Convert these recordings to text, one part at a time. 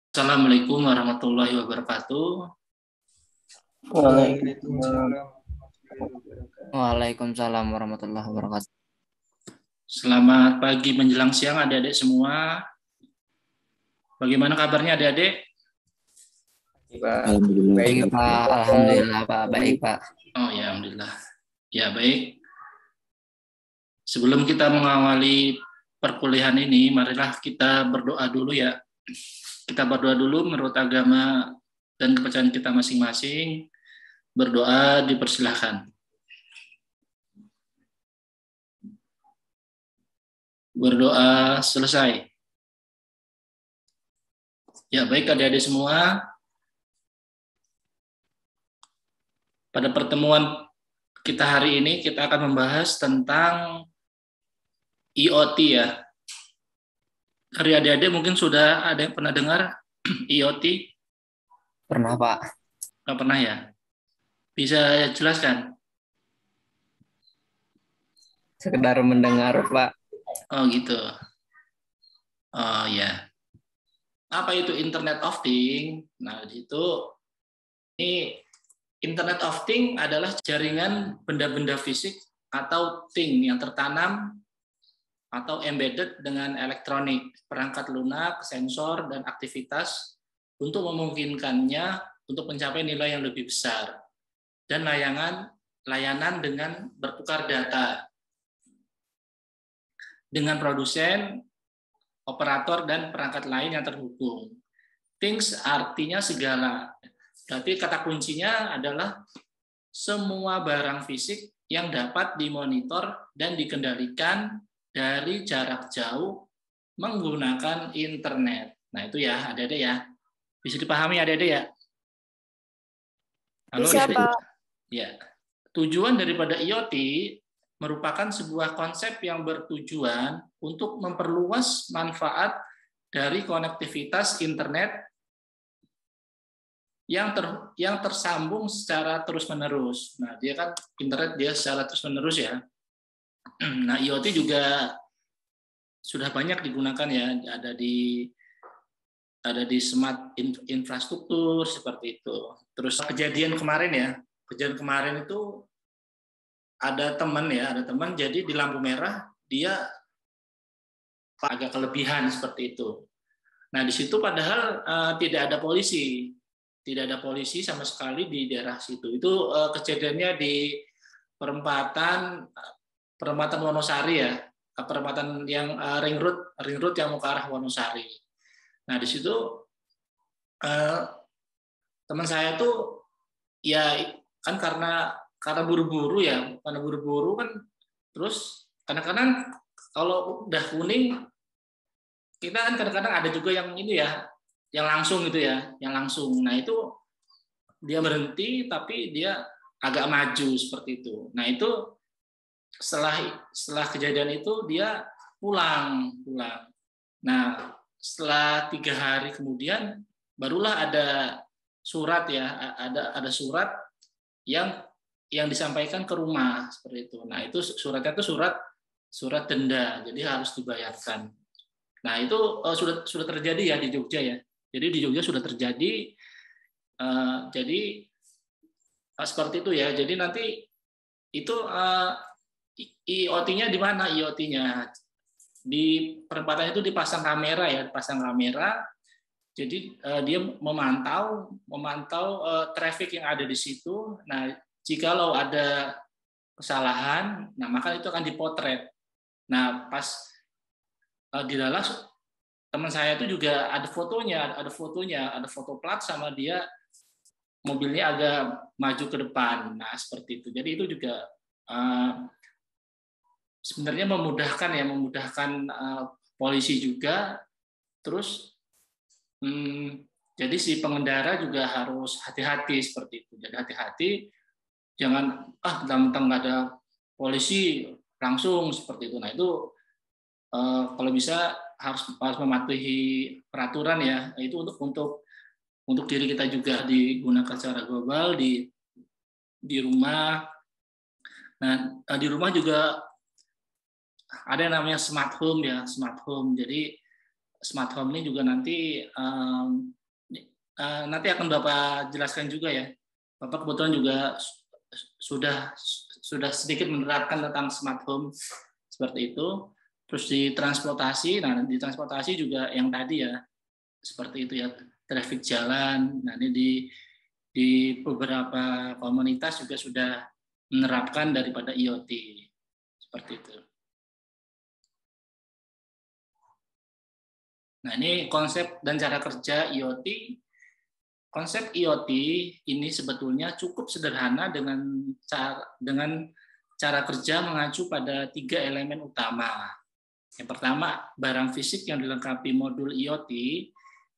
Assalamualaikum warahmatullahi wabarakatuh. Waalaikumsalam warahmatullahi wabarakatuh. Selamat pagi menjelang siang adik-adik semua. Bagaimana kabarnya adik-adik? Baik Pak, alhamdulillah Pak, baik Pak. Oh ya, alhamdulillah. Ya baik. Sebelum kita mengawali perkuliahan ini, marilah kita berdoa dulu ya. Kita berdoa dulu menurut agama dan kepercayaan kita masing-masing. Berdoa dipersilahkan. Berdoa selesai. Ya baik adik-adik semua. Pada pertemuan kita hari ini kita akan membahas tentang IoT ya. Dari adik-adik mungkin sudah ada yang pernah dengar IoT? Pernah Pak? Nggak pernah ya? Bisa jelaskan? Sekedar mendengar Pak. Oh gitu. Oh ya. Apa itu Internet of Things? Nah di situ ini Internet of Things adalah jaringan benda-benda fisik atau thing yang tertanam atau embedded dengan elektronik, perangkat lunak, sensor, dan aktivitas untuk memungkinkannya untuk mencapai nilai yang lebih besar dan layanan dengan bertukar data dengan produsen, operator, dan perangkat lain yang terhubung. Things artinya segala. Berarti kata kuncinya adalah semua barang fisik yang dapat dimonitor dan dikendalikan dari jarak jauh menggunakan internet. Nah itu ya, adik-adik ya. Bisa dipahami adik-adik ya? Halo, bisa, adik-adik? Pak. Ya. Tujuan daripada IoT merupakan sebuah konsep yang bertujuan untuk memperluas manfaat dari konektivitas internet yang tersambung secara terus-menerus. Nah, dia kan internet dia secara terus-menerus ya. Nah, IoT juga sudah banyak digunakan ya, ada di smart infrastruktur seperti itu. Terus kejadian kemarin itu ada teman jadi di lampu merah dia agak kelebihan seperti itu. Nah, di situ padahal tidak ada polisi sama sekali di daerah situ. Itu kejadiannya di perempatan Wonosari ya, perempatan yang ring road yang mau ke arah Wonosari. Nah di situ teman saya tuh ya kan karena buru-buru kan, terus kadang-kadang kalau udah kuning kita kan kadang-kadang ada juga yang ini ya, yang langsung gitu ya, yang langsung. Nah itu dia berhenti tapi dia agak maju seperti itu. Nah itu setelah kejadian itu dia pulang. Nah setelah 3 hari kemudian barulah ada surat ya, ada surat yang disampaikan ke rumah seperti itu. Nah itu suratnya itu surat denda, jadi harus dibayarkan. Nah itu sudah terjadi ya di Jogja ya. Jadi di Jogja sudah terjadi. Jadi seperti itu ya. Jadi nanti itu IoT-nya di mana? IoT-nya di perempatan itu dipasang kamera ya, Jadi dia memantau traffic yang ada di situ. Nah, jikalau ada kesalahan, nah maka itu akan dipotret. Nah, pas di dalam teman saya itu juga ada foto plat sama dia mobilnya agak maju ke depan. Nah, seperti itu. Jadi itu juga sebenarnya memudahkan polisi juga. Terus jadi si pengendara juga harus hati-hati seperti itu. Jadi hati-hati, jangan mentang-mentang nggak ada polisi langsung seperti itu. Nah itu kalau bisa harus mematuhi peraturan ya. Itu untuk diri kita juga digunakan secara global di rumah. Nah di rumah juga ada yang namanya smart home ya, smart home. Jadi smart home ini juga nanti nanti akan Bapak jelaskan juga ya. Bapak kebetulan juga sudah sedikit menerapkan tentang smart home seperti itu. Terus di transportasi, nah di transportasi juga yang tadi ya seperti itu ya, traffic jalan. Nah ini di beberapa komunitas juga sudah menerapkan daripada IoT seperti itu. Nah ini konsep dan cara kerja IoT. Konsep IoT ini sebetulnya cukup sederhana dengan cara kerja mengacu pada 3 elemen utama. Yang pertama, barang fisik yang dilengkapi modul IoT.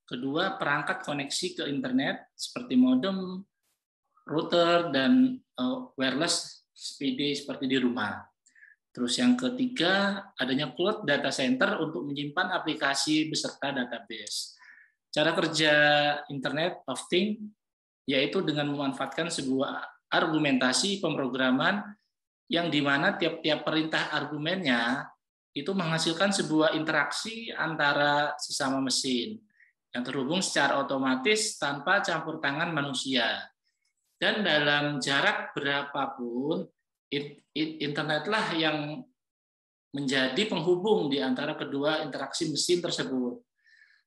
Kedua, perangkat koneksi ke internet seperti modem, router, dan wireless SPD seperti di rumah. Terus yang ketiga, adanya cloud data center untuk menyimpan aplikasi beserta database. Cara kerja Internet of Things yaitu dengan memanfaatkan sebuah argumentasi pemrograman yang di mana tiap-tiap perintah argumennya itu menghasilkan sebuah interaksi antara sesama mesin yang terhubung secara otomatis tanpa campur tangan manusia. Dan dalam jarak berapapun, internetlah yang menjadi penghubung di antara kedua interaksi mesin tersebut.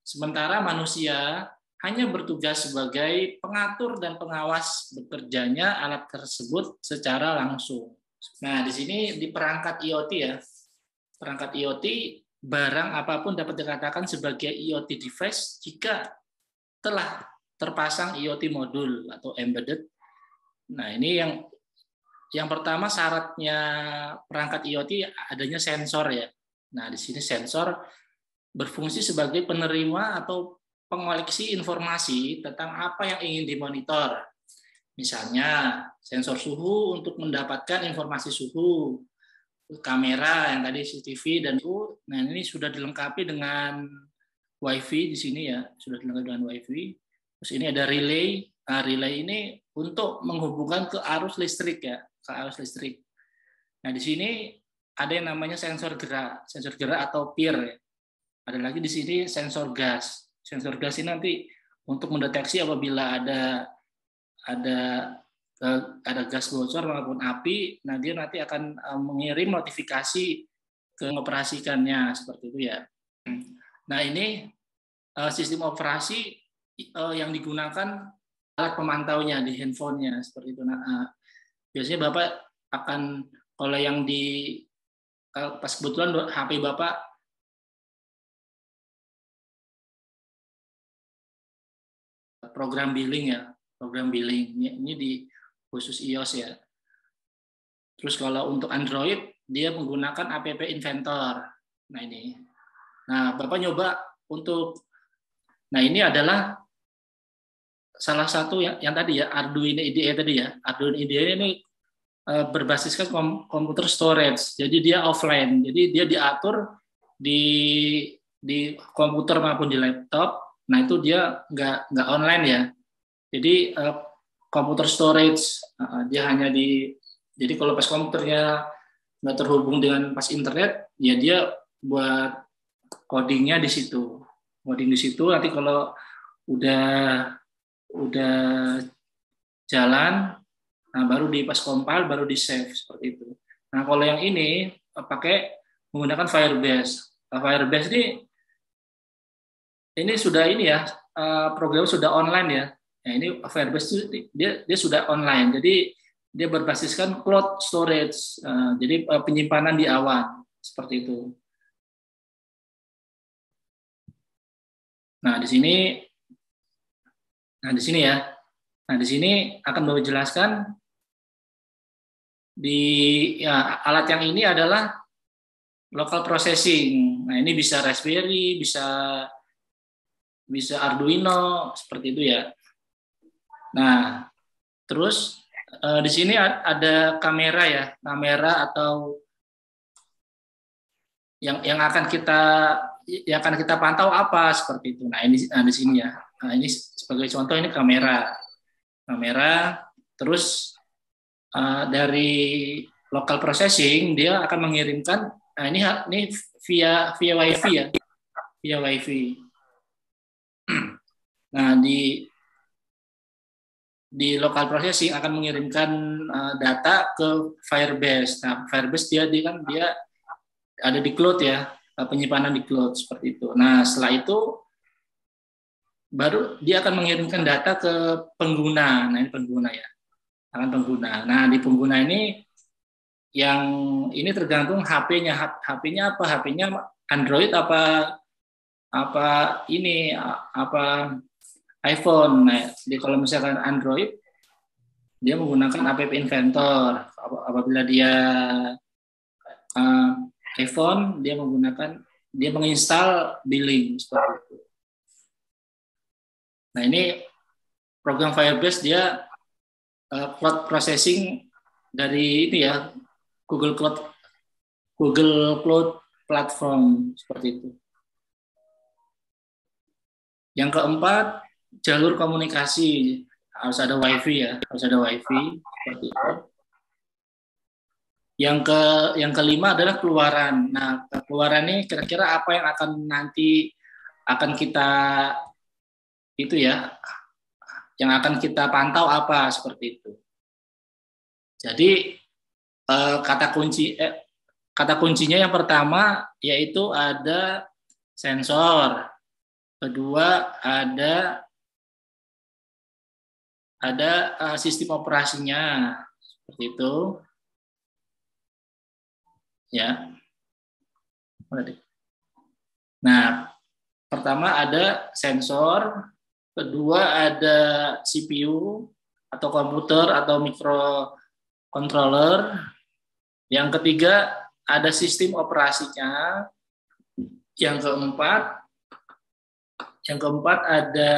Sementara manusia hanya bertugas sebagai pengatur dan pengawas bekerjanya alat tersebut secara langsung. Nah, di sini di perangkat IoT ya. Perangkat IoT, barang apapun dapat dikatakan sebagai IoT device jika telah terpasang IoT modul atau embedded. Nah, ini yang pertama syaratnya perangkat IoT adanya sensor ya. Nah, di sini sensor berfungsi sebagai penerima atau pengoleksi informasi tentang apa yang ingin dimonitor. Misalnya, sensor suhu untuk mendapatkan informasi suhu, kamera yang tadi CCTV dan itu. Nah, ini sudah dilengkapi dengan WiFi di sini ya, sudah dilengkapi dengan WiFi. Terus ini ada relay. Nah, relay ini untuk menghubungkan ke arus listrik ya, ke arus listrik. Nah, di sini ada yang namanya sensor gerak atau PIR ya. Ada lagi di sini sensor gas. Sensor gas ini nanti untuk mendeteksi apabila ada gas bocor maupun api, nah dia nanti akan mengirim notifikasi ke mengoperasikannya seperti itu ya. Nah ini sistem operasi yang digunakan alat pemantaunya di handphonenya seperti itu. Nah biasanya Bapak akan kalau yang pas kebetulan HP Bapak program billing ya, program billing ini di khusus iOS ya. Terus kalau untuk Android dia menggunakan app Inventor. Nah ini, nah Bapak nyoba untuk, nah ini adalah salah satu yang tadi ya Arduino IDE tadi ya. Arduino IDE ini berbasiskan komputer storage, jadi dia offline, jadi dia diatur di komputer maupun di laptop. Nah itu dia nggak online ya. Jadi komputer storage dia hanya jadi kalau pas komputernya nggak terhubung dengan pas internet, ya dia buat codingnya di situ. Coding di situ nanti kalau udah jalan, nah baru di pas compile baru di save seperti itu. Nah kalau yang ini pakai menggunakan Firebase. Nah, Firebase ini sudah ini ya, program sudah online ya. Nah, ini Firebase dia sudah online. Jadi dia berbasiskan cloud storage. Jadi penyimpanan di awan seperti itu. Nah, di sini ya. Nah, di sini akan Bapak jelaskan alat yang ini adalah local processing. Nah, ini bisa Raspberry, bisa Arduino seperti itu ya. Nah, terus di sini ada kamera ya, kamera atau yang akan kita pantau apa seperti itu. Nah, ini di sini ya. Nah, ini sebagai contoh ini kamera. Terus dari local processing dia akan mengirimkan Nah, ini via WiFi ya, via WiFi. Nah, di local processing akan mengirimkan data ke Firebase. Nah, Firebase dia ada di cloud ya, penyimpanan di cloud seperti itu. Nah, setelah itu baru dia akan mengirimkan data ke pengguna. Nah, ini pengguna ya, akan pengguna. Nah, di pengguna ini yang ini tergantung HP-nya. HP-nya apa? HP-nya Android apa ini apa iPhone. Nah, jadi kalau misalkan Android dia menggunakan App Inventor. Apabila dia uh, iPhone dia menginstal Billing seperti itu. Nah, ini program Firebase dia cloud processing dari ini ya, Google Cloud Platform seperti itu. Yang keempat, jalur komunikasi, harus ada WiFi ya, harus ada WiFi seperti itu. Yang kelima adalah keluaran. Nah, keluaran ini kira-kira apa yang akan kita itu ya, yang akan kita pantau apa seperti itu. Jadi kata kuncinya yang pertama yaitu ada sensor, kedua ada sistem operasinya seperti itu ya. Nah, pertama ada sensor, kedua ada CPU atau komputer atau microcontroller, yang ketiga ada sistem operasinya, yang keempat ada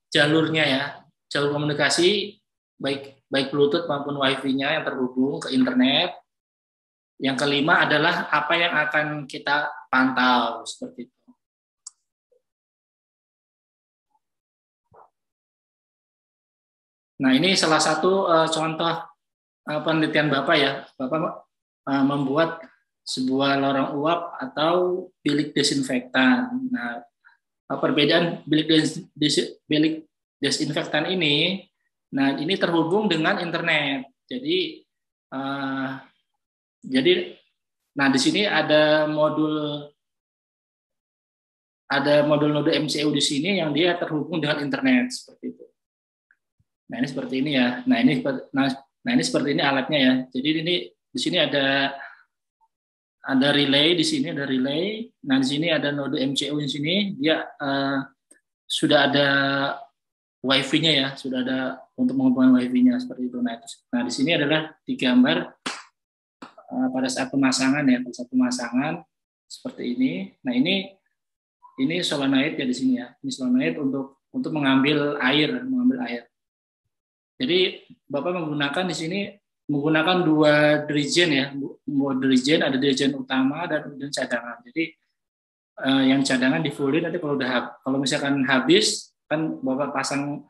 jalurnya ya, jalur komunikasi baik Bluetooth maupun Wi-Fi-nya yang terhubung ke internet. Yang kelima adalah apa yang akan kita pantau seperti itu. Nah, ini salah satu contoh penelitian Bapak ya. Bapak membuat sebuah lorong uap atau bilik desinfektan. Nah, perbedaan bilik desinfektan ini, nah ini terhubung dengan internet. Jadi, nah di sini ada modul node MCU di sini yang dia terhubung dengan internet seperti itu. Nah ini seperti ini ya. Nah ini seperti ini alatnya ya. Jadi ini di sini ada relay di sini ada relay. Nah di sini ada node MCU di sini dia sudah ada WiFi-nya ya, sudah ada untuk menghubungkan WiFi-nya seperti itu. Nah di sini adalah digambar pada saat pemasangan ya, pada saat pemasangan seperti ini. Nah ini solenoid ya di sini ya. Ini solenoid untuk mengambil air. Jadi Bapak menggunakan di sini menggunakan dua dirigen ya, ada dirigen utama dan kemudian cadangan. Jadi yang cadangan di fullin nanti kalau misalkan habis kan Bapak pasang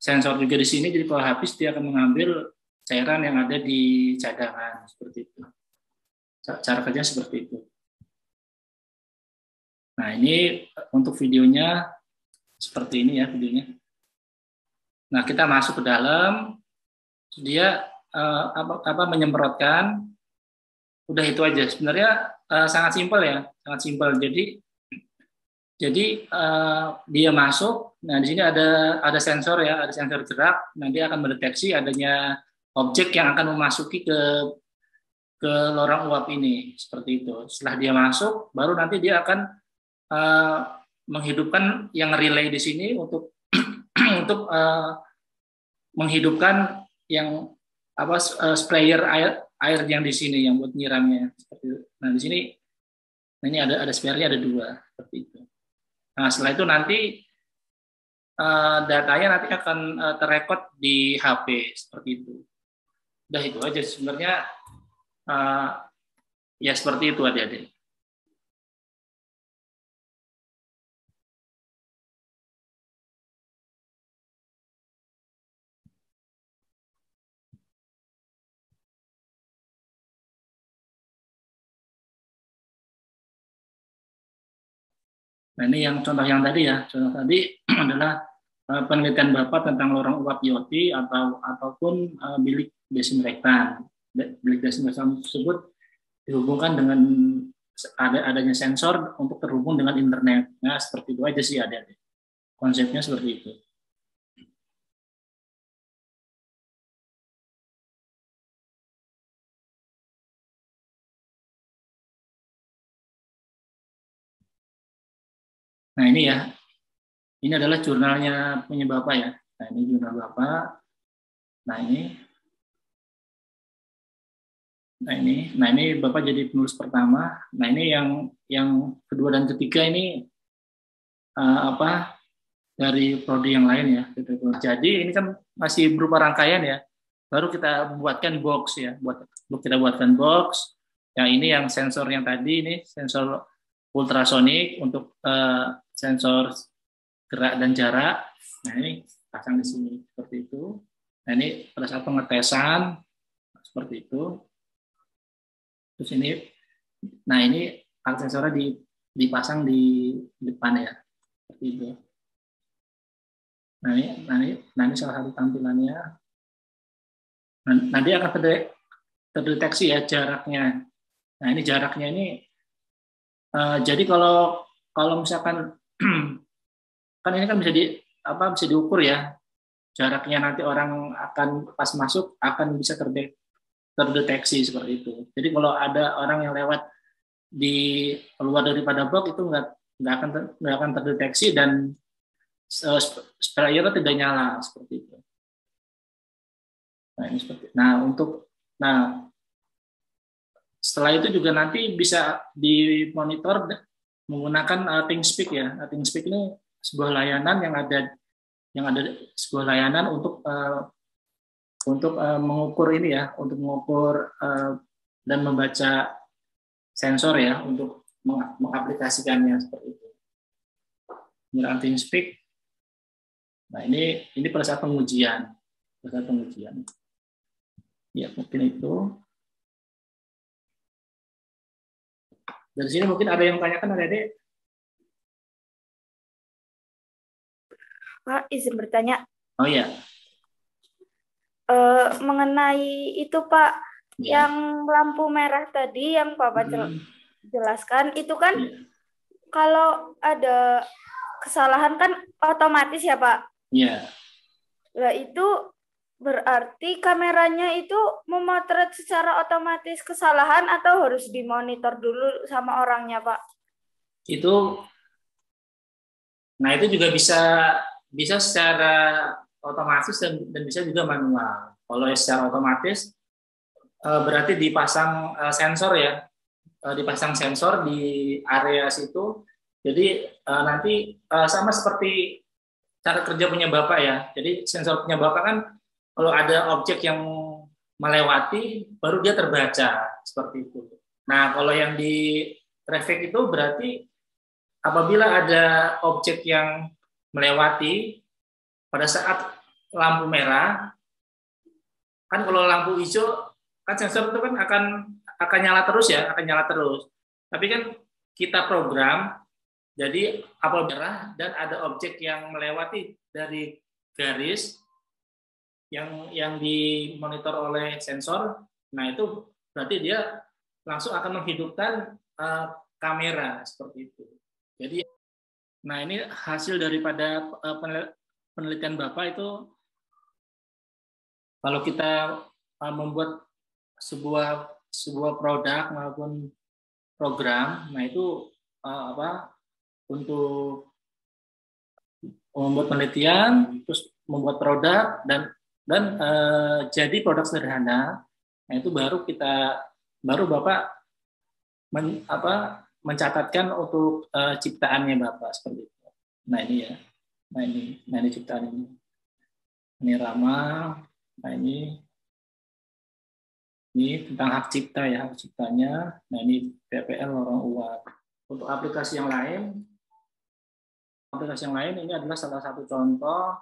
sensor juga di sini, jadi kalau habis dia akan mengambil cairan yang ada di cadangan seperti itu. Cara kerja seperti itu. Nah ini untuk videonya seperti ini ya videonya. Nah kita masuk ke dalam, dia menyemprotkan, udah itu aja. Sebenarnya sangat simpel ya, sangat simpel. Jadi dia masuk. Nah di sini ada sensor ya, ada sensor gerak. Nah dia akan mendeteksi adanya objek yang akan memasuki ke lorong uap ini seperti itu. Setelah dia masuk, baru nanti dia akan menghidupkan yang relay di sini untuk untuk menghidupkan yang sprayer air yang di sini yang buat nyiramnya seperti itu. Nah di sini ini ada sprayernya ada dua seperti itu. Nah setelah itu nanti datanya nanti akan terrekod di HP seperti itu. Udah itu aja sebenarnya ya seperti itu adik-adik. Nah, ini yang contoh yang tadi ya. Contoh tadi adalah penelitian Bapak tentang lorong uap IoT ataupun bilik desinfektan. Bilik desinfektan tersebut dihubungkan dengan adanya sensor untuk terhubung dengan internet. Nah, seperti itu aja sih ada. Konsepnya seperti itu. Nah, ini ya. Ini adalah jurnalnya punya Bapak ya. Nah, ini jurnal Bapak. Nah, ini Bapak jadi penulis pertama. Nah, ini yang kedua dan ketiga ini dari prodi yang lain ya. Jadi ini kan masih berupa rangkaian ya. Baru kita buatkan box ya. Kita buatkan box. Yang ini yang sensor yang tadi ini sensor ultrasonik untuk sensor gerak dan jarak. Nah, ini pasang di sini seperti itu. Nah, ini pada saat pengetesan seperti itu. Terus ini, nah ini alat sensornya dipasang di depan ya, seperti itu. Nah ini salah satu tampilannya. Nanti akan terdeteksi ya jaraknya. Nah, ini jaraknya ini. Jadi kalau misalkan kan ini kan bisa diukur ya jaraknya, nanti orang akan pas masuk akan bisa terdeteksi seperti itu. Jadi kalau ada orang yang lewat di luar daripada box itu nggak akan terdeteksi dan sprayer tidak nyala seperti itu. Nah, ini seperti. Nah setelah itu juga nanti bisa dimonitor menggunakan ThingSpeak ya. ThingSpeak ini sebuah layanan yang ada sebuah layanan untuk mengukur ini ya, untuk mengukur dan membaca sensor ya, untuk mengaplikasikannya seperti itu. Menggunakan ThingSpeak. Nah, ini pada saat pengujian. Ya, mungkin itu. Dari sini mungkin ada yang tanyakan, Adik? Pak, izin bertanya. Oh iya. Mengenai itu Pak, Ya. yang lampu merah tadi yang Bapak jelaskan, itu kan kalau ada kesalahan kan otomatis ya Pak? Iya. Nah, itu berarti kameranya itu memotret secara otomatis kesalahan atau harus dimonitor dulu sama orangnya Pak? Nah itu juga bisa secara otomatis dan bisa juga manual. Kalau secara otomatis berarti dipasang sensor ya, dipasang sensor di area situ. Jadi nanti sama seperti cara kerja punya Bapak ya. Jadi sensor punya Bapak kan kalau ada objek yang melewati baru dia terbaca seperti itu. Nah kalau yang di traffic itu berarti apabila ada objek yang melewati pada saat lampu merah, kan kalau lampu hijau kan sensor itu kan akan nyala terus ya, akan nyala terus. Tapi kan kita program jadi apabila merah dan ada objek yang melewati dari garis yang dimonitor oleh sensor, nah itu berarti dia langsung akan menghidupkan kamera seperti itu. Jadi, nah ini hasil daripada penelitian Bapak itu, kalau kita membuat sebuah produk maupun program, nah itu untuk membuat penelitian, terus membuat produk dan jadi produk sederhana, nah itu baru Bapak mencatatkan untuk ciptaannya Bapak seperti itu. Nah ini ya, nah ini ciptaan ini. Ini Rama, nah ini tentang hak cipta ya, hak ciptanya. Nah ini PPL lorong uap. Untuk aplikasi yang lain ini adalah salah satu contoh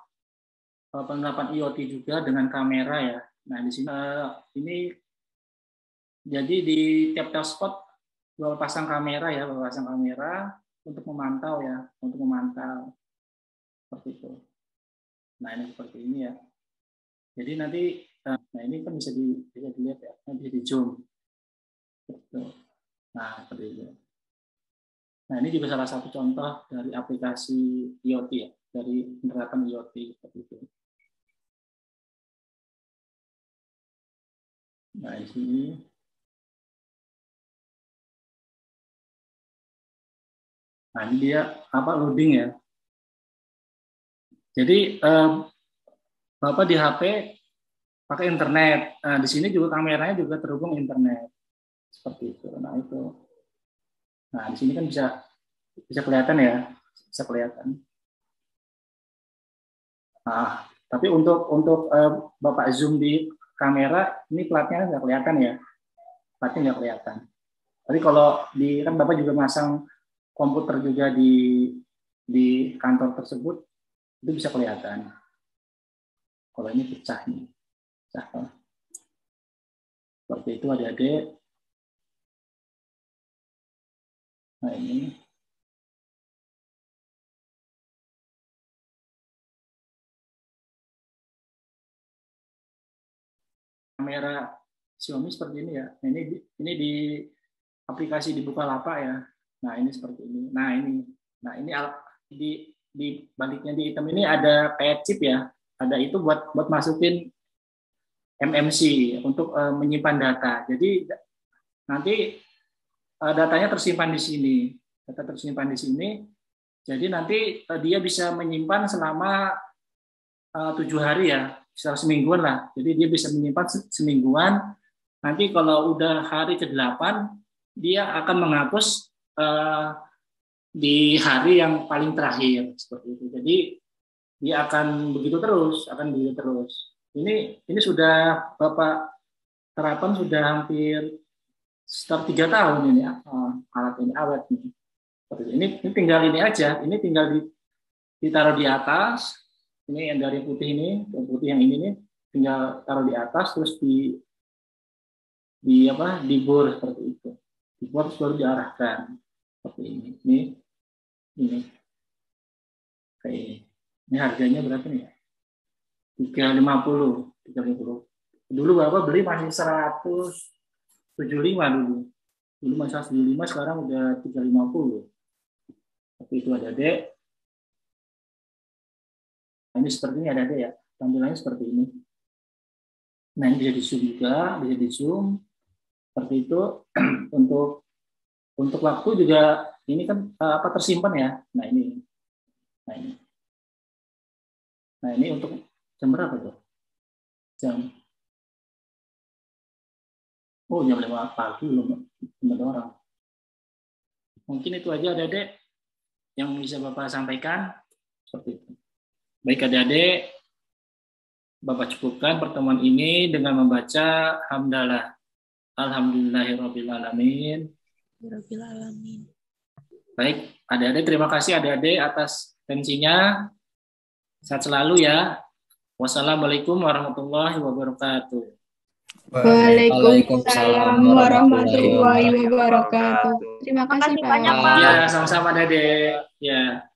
penerapan IoT juga dengan kamera ya. Nah di sini ini jadi di tiap spot Bapak pasang kamera ya, untuk memantau ya, untuk memantau seperti itu. Nah ini seperti ini ya. Jadi nanti, nah ini kan bisa dilihat ya, bisa di zoom. Nah seperti itu. Nah ini juga salah satu contoh dari aplikasi IoT ya, dari penerapan IoT seperti itu. Nah di sini. Nah ini dia loading ya. Jadi Bapak di HP pakai internet. Nah, di sini juga kameranya juga terhubung internet. Seperti itu. Nah, itu. Nah, di sini kan bisa kelihatan ya. Bisa kelihatan. Nah, tapi untuk Bapak zoom di kamera, ini platnya nggak kelihatan ya. Platnya nggak kelihatan. Tapi kalau kan Bapak juga masang komputer juga di kantor tersebut, itu bisa kelihatan. Kalau ini pecah nih. Pecah. Seperti itu adik-adik. Nah ini. Kamera Xiaomi seperti ini ya. Nah, ini di aplikasi di Bukalapak ya. Nah ini seperti ini. Nah ini di baliknya di hitam ini ada kayak chip ya. Ada itu buat masukin MMC untuk menyimpan data. Jadi nanti datanya tersimpan di sini. Data tersimpan di sini. Jadi nanti dia bisa menyimpan selama 7 hari ya, sekitar semingguan lah. Jadi dia bisa menyimpan semingguan. Nanti kalau udah hari ke-8, dia akan menghapus di hari yang paling terakhir seperti itu. Jadi dia akan begitu terus. Ini sudah Bapak terapkan sudah hampir sekitar 3 tahun ini alat ini awet nih. Ini tinggal ini aja. Ini tinggal ditaruh di atas. Ini yang dari putih ini, yang putih yang ini nih, tinggal taruh di atas terus dibor seperti itu. Dibor terus baru diarahkan seperti ini. Ini kayak ini. Ini harganya berapa nih ya? 350. Dulu Bapak beli masih 175 dulu. Dulu masih 175, sekarang udah 350. Tapi itu adik-adik. Ini seperti ini ada ya, tampilannya seperti ini. Nah ini bisa di zoom juga, bisa di zoom seperti itu. Untuk waktu juga ini kan tersimpan ya. Nah ini untuk jam berapa tuh? Jam 5 pagi belum ada orang. Mungkin itu aja adik-adik yang bisa Bapak sampaikan seperti itu. Baik adik-adik, Bapak cukupkan pertemuan ini dengan membaca hamdalah. Alhamdulillahirabbil alamin. Baik, adik-adik terima kasih adik-adik atas atensinya. Sehat selalu ya. Wassalamualaikum warahmatullahi wabarakatuh. Waalaikumsalam warahmatullahi wabarakatuh. Terima kasih Pak. Ya, sama-sama adik-adik. Ya.